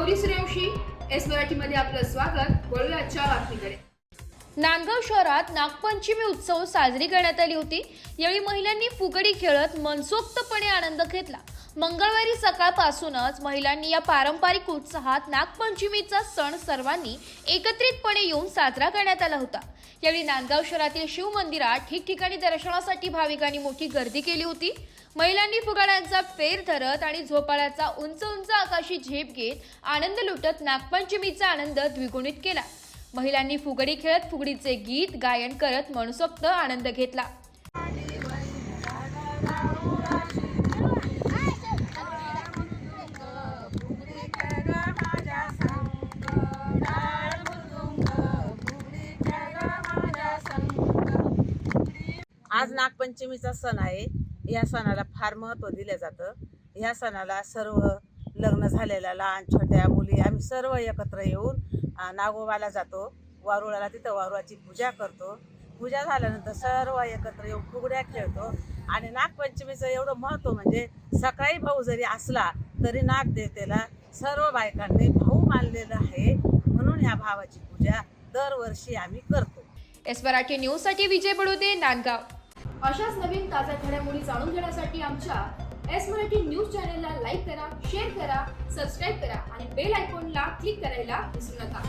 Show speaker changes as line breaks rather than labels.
Gauri Suryavanshi, S मराठीमध्ये आपलं स्वागत। वळूया आजच्या बातमीकडे।
नांदगाव शहरात नागपंचमी उत्सव साजरी करण्यात आली होती। यावेळी महिलांनी फुगडी खेळत मनसोक्तपणे आनंद घेतला। मंगळवारी सकाळपासूनच महिलांनी या पारंपरिक उत्साहात नागपंचमीचा सण सर्वांनी एकत्रितपणे येऊन साजरा करण्यात आला होता। यावेळी नांदगाव शहरातील शिव मंदिरात ठिकठिकाणी दर्शनासाठी भाविकांनी मोठी गर्दी केली होती। महिलांनी फुगाड्यांचा फेर धरत आणि झोपाळ्याचा उंच उंच आकाशी झेप घेत आनंद लुटत नागपंचमीचा आनंद द्विगुणित केला। महिलांनी फुगडी खेळत फुगडीचे गीत गायन करत मनसोक्त आनंद घेतला।
आज नागपंचमीचा सण आहे। या सणाला फार महत्त्व दिले जातं। या सणाला सर्व लग्न झालेल्या लहान छोट्या मुली आम्ही सर्व एकत्र येऊन नागोबाला जातो, वारुळाला। तिथं वारुळाची पूजा करतो। पूजा झाल्यानंतर सर्व एकत्र येऊन फुगड्या खेळतो। आणि नागपंचमीचं एवढं महत्त्व म्हणजे सकाळी भाऊ जरी असला तरी नागदेवतेला सर्व बायकांनी भाऊ मानलेलं आहे, म्हणून या भावाची पूजा दरवर्षी आम्ही करतो।
एस मराठी न्यूज साठी विजय बडोदे, नांदगाव।
अशाच नवीन ताज्या घडामोडी जाणून घेण्यासाठी आमच्या एस मराठी न्यूज चॅनलला लाईक करा, शेअर करा, सबस्क्राईब करा आणि बेल आयकॉनला क्लिक करायला विसरू नका।